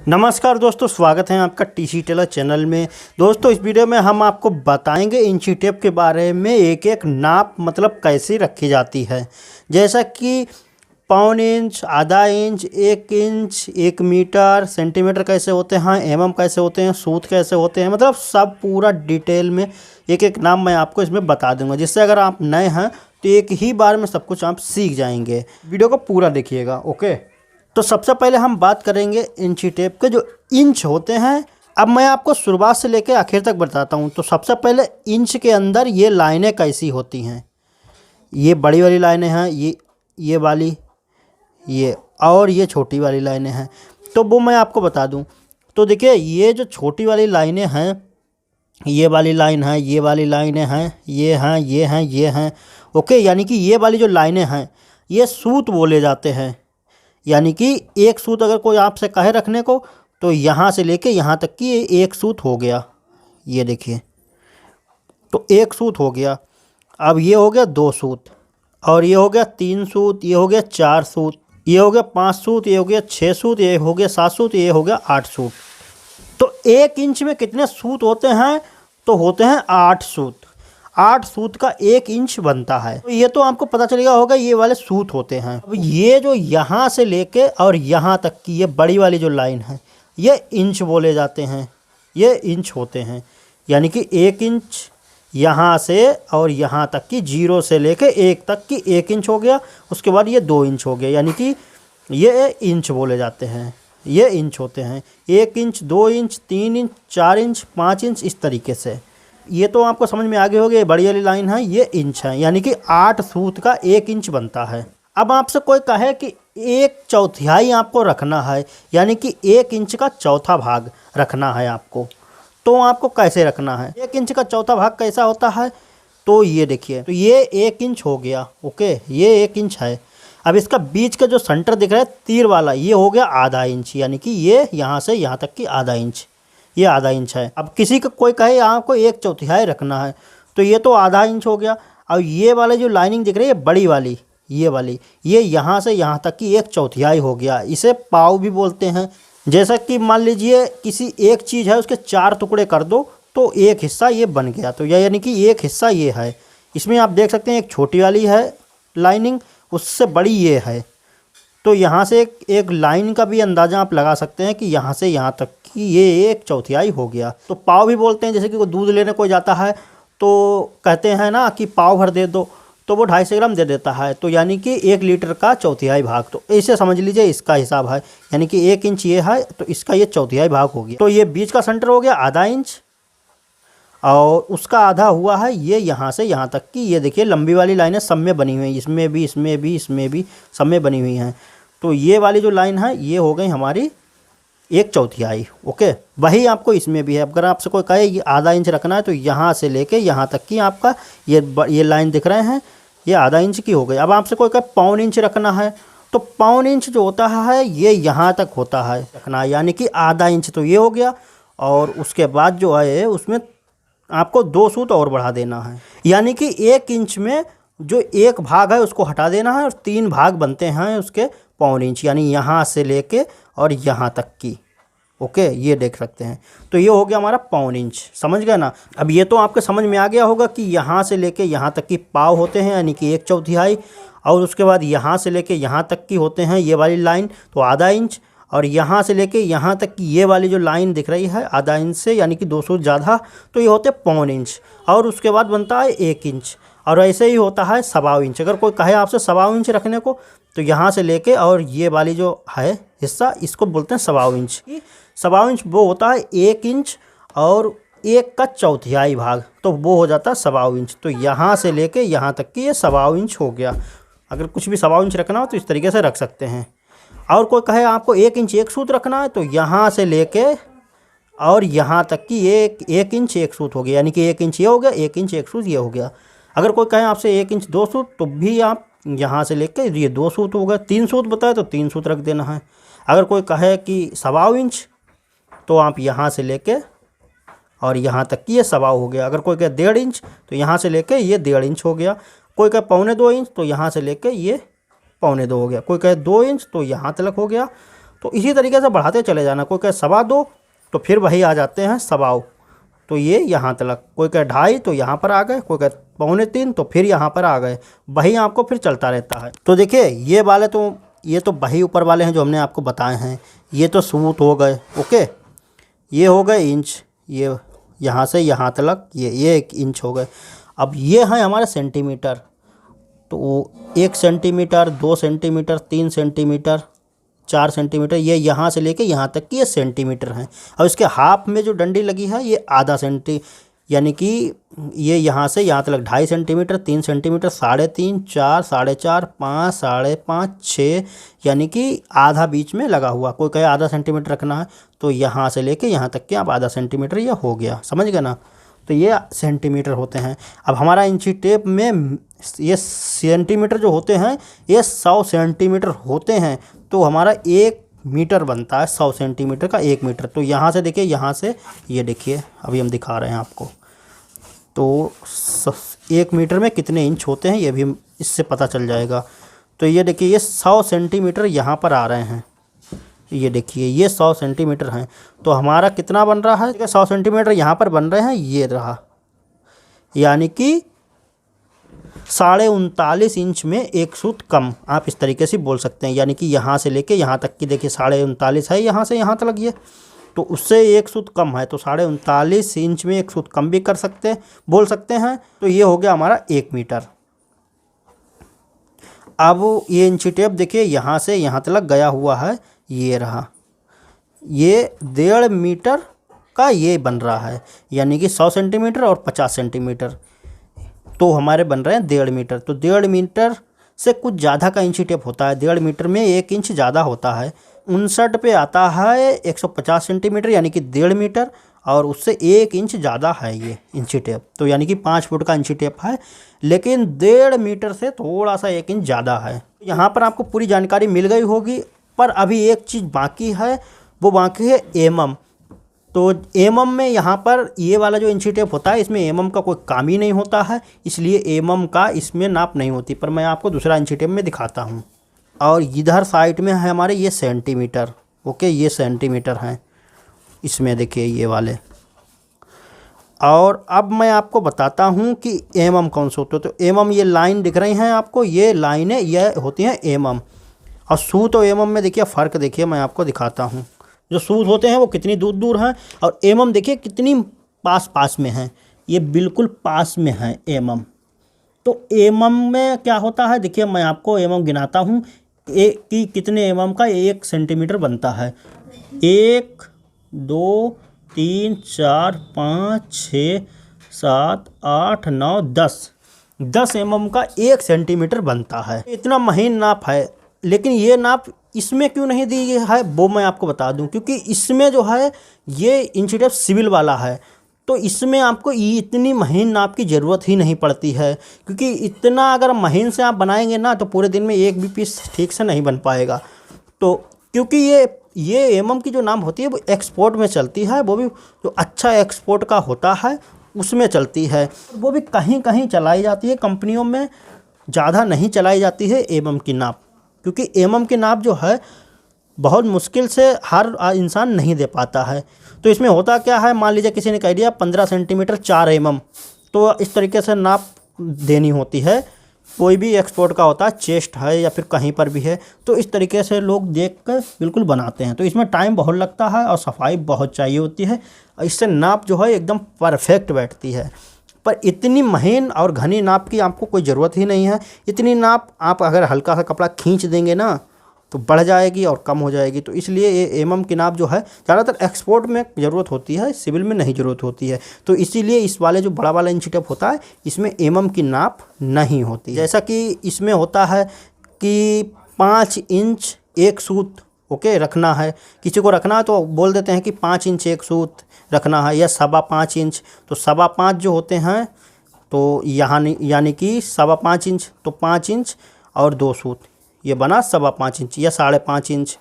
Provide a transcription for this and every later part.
नमस्कार दोस्तों, स्वागत है आपका टीसी टेलर चैनल में। दोस्तों, इस वीडियो में हम आपको बताएंगे इंची टेप के बारे में, एक एक नाप मतलब कैसे रखी जाती है। जैसा कि पौन इंच, आधा इंच, 1 इंच, 1 मीटर, सेंटीमीटर कैसे होते हैं, एमएम कैसे होते हैं, सूत कैसे होते हैं, मतलब सब पूरा डिटेल में एक एक नाम मैं आपको इसमें बता दूंगा, जिससे अगर आप नए हैं तो एक ही बार में सब कुछ आप सीख जाएंगे। वीडियो को पूरा देखिएगा, ओके। तो सबसे पहले हम बात करेंगे इंची टेप के जो इंच होते हैं। अब मैं आपको शुरुआत से लेकर आखिर तक बताता हूँ। तो सबसे पहले इंच के अंदर ये लाइनें कैसी होती हैं। ये बड़ी वाली लाइनें हैं, ये वाली, ये और ये छोटी वाली लाइनें हैं। तो वो मैं आपको बता दूं। तो देखिए, ये जो छोटी वाली लाइनें हैं, ये वाली लाइन है, ये वाली लाइनें हैं, ये हैं, ये हैं, ये हैं, ओके। यानी कि ये वाली जो लाइनें हैं ये सूत बोले जाते हैं। यानी कि एक सूत अगर कोई आपसे कहे रखने को, तो यहाँ से लेके यहाँ तक की एक सूत हो गया। ये देखिए, तो एक सूत हो गया। अब ये हो गया 2 सूत, और ये हो गया 3 सूत, ये हो गया 4 सूत, ये हो गया 5 सूत, ये हो गया 6 सूत, ये हो गया 7 सूत, ये हो गया 8 सूत। तो 1 इंच में कितने सूत होते हैं? तो होते हैं 8 सूत। 8 सूत का 1 इंच बनता है। तो ये तो आपको पता चलेगा होगा, ये वाले सूत होते हैं। अब ये जो यहाँ से लेके और यहाँ तक की ये बड़ी वाली जो लाइन है, ये इंच बोले जाते हैं, ये इंच होते हैं। यानी कि 1 इंच यहाँ से और यहाँ तक की, 0 से लेके 1 तक की 1 इंच हो गया। उसके बाद ये 2 इंच हो गया, यानी कि ये इंच बोले जाते हैं, ये इंच होते हैं। 1 inch, 2 inch, 3 inch, 4 inch, 5 inch, इस तरीके से। ये तो आपको समझ में आ गए होंगे। ये बड़ी वाली लाइन है, ये इंच है, यानी कि 8 सूत का 1 इंच बनता है। अब आपसे कोई कहे कि 1/4 आपको रखना है, यानी कि 1 इंच का चौथा भाग रखना है आपको, तो आपको कैसे रखना है? 1 इंच का चौथा भाग कैसा होता है? तो ये देखिए, तो ये 1 इंच हो गया, ओके, ये 1 इंच है। अब इसका बीच का जो सेंटर दिख रहा है तीर वाला, ये हो गया आधा इंच, यानी कि ये यहाँ से यहाँ तक की आधा इंच, ये आधा इंच है। अब किसी का कोई कहे आपको 1/4 रखना है, तो ये तो आधा इंच हो गया। अब ये वाले जो लाइनिंग दिख रही है बड़ी वाली, ये वाली, ये यहाँ से यहाँ तक की 1/4 हो गया। इसे पाव भी बोलते हैं। जैसा कि मान लीजिए किसी एक चीज़ है, उसके 4 टुकड़े कर दो तो एक हिस्सा ये बन गया, तो यह यानी कि एक हिस्सा ये है। इसमें आप देख सकते हैं एक छोटी वाली है लाइनिंग, उससे बड़ी ये है। तो यहाँ से एक लाइन का भी अंदाज़ा आप लगा सकते हैं कि यहाँ से यहाँ तक कि ये 1/4 हो गया। तो पाव भी बोलते हैं। जैसे कि कोई दूध लेने कोई जाता है तो कहते हैं ना कि पाव भर दे दो, तो वो 250 ग्राम दे देता है, तो यानी कि 1 लीटर का 1/4 भाग। तो ऐसे समझ लीजिए इसका हिसाब है, यानी कि 1 इंच ये है, तो इसका ये 1/4 भाग हो गया। तो ये बीच का सेंटर हो गया आधा इंच, और उसका आधा हुआ है ये यहाँ से यहाँ तक की। ये देखिए लंबी वाली लाइनें सब में बनी हुई हैं, इसमें भी, इसमें भी, इसमें भी, सब में बनी हुई हैं। तो ये वाली जो लाइन है ये हो गई हमारी 1/4, ओके। वही आपको इसमें भी है। अगर आपसे कोई कहे ये आधा इंच रखना है, तो यहाँ से लेके यहाँ तक की आपका ये लाइन दिख रहे हैं, ये आधा इंच की हो गई। अब आपसे कोई कहे पौन इंच रखना है, तो पौन इंच जो होता है ये यहाँ तक होता है रखना है, यानी कि आधा इंच तो ये हो गया। और उसके बाद जो है उसमें आपको 2 सूत और बढ़ा देना है, यानी कि 1 इंच में जो एक भाग है उसको हटा देना है, और 3 भाग बनते हैं उसके पौन इंच, यानी यहाँ से लेके और यहाँ तक की, ओके। ये देख सकते हैं। तो ये हो गया हमारा पौन इंच, समझ गए ना। अब ये तो आपके समझ में आ गया होगा कि यहाँ से लेके यहाँ तक की पाव होते हैं, यानी कि 1/4, और उसके बाद यहाँ से लेके यहाँ तक की होते हैं ये वाली लाइन, तो आधा इंच, और यहाँ से लेके यहाँ तक की ये वाली जो लाइन दिख रही है आधा इंच से, यानी कि 2 सूत ज़्यादा, तो ये होते पौन इंच। और उसके बाद बनता है 1 इंच, और ऐसे ही होता है 1/4 इंच। अगर कोई कहे आपसे 1/4 इंच रखने को, तो यहाँ से लेके और ये वाली जो है हिस्सा, इसको बोलते हैं 1/4 इंच। 1/4 इंच वो होता है 1 इंच और 1 का चौथाई भाग, तो वो हो जाता है 1/4 इंच। तो यहाँ से लेके यहाँ तक की ये 1/4 इंच हो गया। अगर कुछ भी 1/4 इंच रखना हो तो इस तरीके से रख सकते हैं। और कोई कहे आपको 1 इंच 1 सूत रखना है, तो यहाँ से लेके और यहाँ तक की 1 इंच 1 सूत हो गया, यानी कि 1 इंच ये हो गया, 1 इंच 1 सूत ये हो गया। अगर कोई कहे आपसे 1 इंच 2 सूत, तो भी आप यहाँ से लेके ये 2 सूत हो गए। 3 सूत बताए तो 3 सूत रख देना है। अगर कोई कहे कि 1/4 इंच, तो आप यहाँ से लेके और यहाँ तक की ये 1/4 हो गया। अगर कोई कहे 1.5 इंच, तो यहाँ से लेके ये 1.5 इंच हो गया। कोई कहे 1.25 इंच, तो यहाँ से लेके ये 1.25 हो गया। कोई कहे 2 इंच, तो यहाँ तक हो गया। तो इसी तरीके से बढ़ाते चले जाना। कोई कहे 2.25 तो फिर वही आ जाते हैं 2.25, तो ये यहाँ तक। कोई कहे 2.5 तो यहाँ पर आ गए, कोई कहे 2.25 तो फिर यहाँ पर आ गए। वही आपको फिर चलता रहता है। तो देखिए ये वाले तो ये तो वही ऊपर वाले हैं जो हमने आपको बताए हैं। ये तो सूत हो गए, ओके, ये हो गए इंच, ये यहाँ से यहाँ तक ये 1 इंच हो गए। अब ये हैं हमारे सेंटीमीटर, तो 1 सेंटीमीटर, 2 सेंटीमीटर, 3 सेंटीमीटर, 4 सेंटीमीटर, ये यहाँ से लेके यहाँ तक की ये सेंटीमीटर हैं। और इसके हाफ में जो डंडी लगी है ये आधा सेंटी, यानी कि ये यहाँ से यहाँ तक 2.5 सेंटीमीटर, 3 सेंटीमीटर, 3.5, 4, 4.5, 5, 5.5, 6, यानी कि आधा बीच में लगा हुआ। कोई कहे आधा सेंटीमीटर रखना है तो यहाँ से लेके यहाँ तक के आप आधा सेंटीमीटर ये हो गया, समझ गए ना। तो ये सेंटीमीटर होते हैं। अब हमारा इंची टेप में ये सेंटीमीटर जो होते हैं ये 100 सेंटीमीटर होते हैं। तो हमारा 1 मीटर बनता है, 100 सेंटीमीटर का 1 मीटर। तो यहाँ से देखिए, यहाँ से ये देखिए, अभी हम दिखा रहे हैं आपको। तो 1 मीटर में कितने इंच होते हैं ये भी इससे पता चल जाएगा। तो ये देखिए, ये 100 सेंटीमीटर यहाँ पर आ रहे हैं। ये देखिए, ये 100 सेंटीमीटर हैं। तो हमारा कितना बन रहा है, 100 सेंटीमीटर यहाँ पर बन रहे हैं, ये रहा, यानी कि 39.5 इंच में 1 सूत कम, आप इस तरीके से बोल सकते हैं। यानी कि यहाँ से लेके यहाँ तक की देखिए 39.5 है, यहाँ से यहाँ तक ये, तो उससे 1 सूत कम है। तो 39.5 इंच में 1 सूत कम भी कर सकते हैं, बोल सकते हैं। तो ये हो गया हमारा 1 मीटर। अब ये इंची टेप देखिए यहाँ से यहाँ तक गया हुआ है, ये रहा, ये 1.5 मीटर का ये बन रहा है, यानी कि 100 सेंटीमीटर और 50 सेंटीमीटर, तो हमारे बन रहे हैं 1.5 मीटर। तो 1.5 मीटर से कुछ ज़्यादा का इंची टेप होता है। 1.5 मीटर में 1 इंच ज़्यादा होता है। 59 पे आता है 150 सेंटीमीटर, यानी कि 1.5 मीटर, और उससे 1 इंच ज़्यादा है ये इंची टेप। तो यानी कि 5 फुट का इंची टेप है, लेकिन 1.5 मीटर से थोड़ा सा 1 इंच ज़्यादा है। यहाँ पर आपको पूरी जानकारी मिल गई होगी, पर अभी एक चीज़ बाकी है, वो बाकी है एमएम। तो एमएम में यहाँ पर ये वाला जो इंची टेप होता है इसमें एमएम का कोई काम ही नहीं होता है, इसलिए एमएम का इसमें नाप नहीं होती। पर मैं आपको दूसरा इंची टेप में दिखाता हूँ। और इधर साइड में है हमारे ये सेंटीमीटर, ओके, ये सेंटीमीटर हैं इसमें, देखिए ये वाले। और अब मैं आपको बताता हूँ कि एमएम कौन से होते हैं। तो एमएम, ये लाइन दिख रही हैं आपको, ये लाइनें ये होती हैं एमएम। और सूत और एमएम में देखिए फ़र्क, देखिए मैं आपको दिखाता हूँ। जो सूत होते हैं वो कितनी दूर दूर हैं, और एमएम देखिए कितनी पास पास में हैं, ये बिल्कुल पास में हैं एमएम। तो एमएम में क्या होता है, देखिए मैं आपको एमएम गिनाता हूँ कि कितने एमएम का 1 सेंटीमीटर बनता है। 1, 2, 3, 4, 5, 6, 7, 8, 9, 10 एमएम का 1 सेंटीमीटर बनता है। इतना महीन नाप है, लेकिन ये नाप इसमें क्यों नहीं दी है वो मैं आपको बता दूं, क्योंकि इसमें जो है ये इंची टेप सिविल वाला है, तो इसमें आपको इतनी महीन नाप की ज़रूरत ही नहीं पड़ती है। क्योंकि इतना अगर महीन से आप बनाएंगे ना तो पूरे दिन में एक भी पीस ठीक से नहीं बन पाएगा। तो क्योंकि ये एमएम की जो नाप होती है वो एक्सपोर्ट में चलती है, वो भी जो अच्छा एक्सपोर्ट का होता है उसमें चलती है, वो भी कहीं कहीं चलाई जाती है, कंपनियों में ज़्यादा नहीं चलाई जाती है एमएम की नाप। क्योंकि एमएम की नाप जो है बहुत मुश्किल से हर इंसान नहीं दे पाता है। तो इसमें होता क्या है, मान लीजिए किसी ने कह दिया 15 सेंटीमीटर 4 एमएम, तो इस तरीके से नाप देनी होती है। कोई भी एक्सपोर्ट का होता है, चेस्ट है या फिर कहीं पर भी है, तो इस तरीके से लोग देख कर बिल्कुल बनाते हैं। तो इसमें टाइम बहुत लगता है और सफाई बहुत चाहिए होती है, इससे नाप जो है एकदम परफेक्ट बैठती है। पर इतनी महीन और घनी नाप की आपको कोई ज़रूरत ही नहीं है। इतनी नाप आप अगर हल्का सा कपड़ा खींच देंगे ना तो बढ़ जाएगी और कम हो जाएगी। तो इसलिए ये एमएम की नाप जो है ज़्यादातर एक्सपोर्ट में ज़रूरत होती है, सिविल में नहीं ज़रूरत होती है। तो इसीलिए इस वाले जो बड़ा वाला इंची टेप होता है इसमें एमएम की नाप नहीं होती। जैसा कि इसमें होता है कि 5 इंच 1 सूत ओके रखना है, किसी को रखना है तो बोल देते हैं कि 5 इंच 1 सूत रखना है, या 5.25 इंच। तो 5.25 जो होते हैं तो यहाँ यानी कि 5.25 इंच, तो 5 इंच और 2 सूत, ये बना 5.25 इंच या 5.5 इंच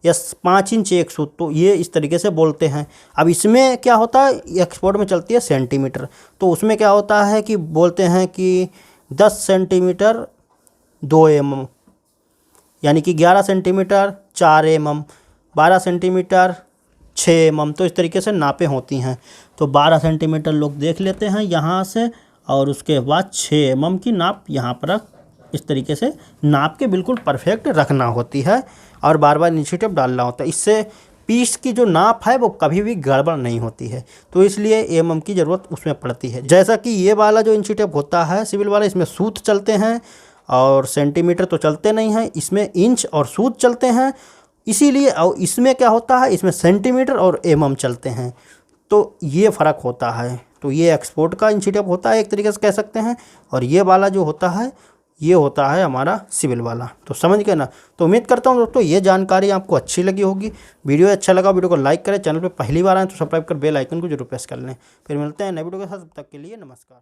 या 5 इंच 1 सूत। तो ये इस तरीके से बोलते हैं। अब इसमें क्या होता है, एक्सपोर्ट में चलती है सेंटीमीटर, तो उसमें क्या होता है कि बोलते हैं कि 10 सेंटीमीटर 2 एमएम, यानी कि 11 सेंटीमीटर 4 एमएम। 12 सेंटीमीटर, 6 mm, तो इस तरीके से नापें होती हैं। तो 12 सेंटीमीटर लोग देख लेते हैं यहाँ से, और उसके बाद 6 mm की नाप यहाँ पर इस तरीके से नाप के बिल्कुल परफेक्ट रखना होती है, और बार बार इंची टेप डालना होता है। इससे पीस की जो नाप है वो कभी भी गड़बड़ नहीं होती है, तो इसलिए mm की ज़रूरत उसमें पड़ती है। जैसा कि ये वाला जो इंची टेप होता है सिविल वाला, इसमें सूत चलते हैं और सेंटीमीटर तो चलते नहीं हैं, इसमें इंच और सूत चलते हैं। इसीलिए और इसमें क्या होता है, इसमें सेंटीमीटर और mm चलते हैं, तो ये फ़र्क होता है। तो ये एक्सपोर्ट का इंची टेप होता है एक तरीके से कह सकते हैं, और ये वाला जो होता है ये होता है हमारा सिविल वाला। तो समझ गए ना। तो उम्मीद करता हूँ दोस्तों ये जानकारी आपको अच्छी लगी होगी। वीडियो अच्छा लगा वीडियो को लाइक करें, चैनल पे पहली बार आए तो सब्सक्राइब कर बेल आइकन को जरूर प्रेस कर लें। फिर मिलते हैं नए वीडियो के साथ, तब तक के लिए नमस्कार।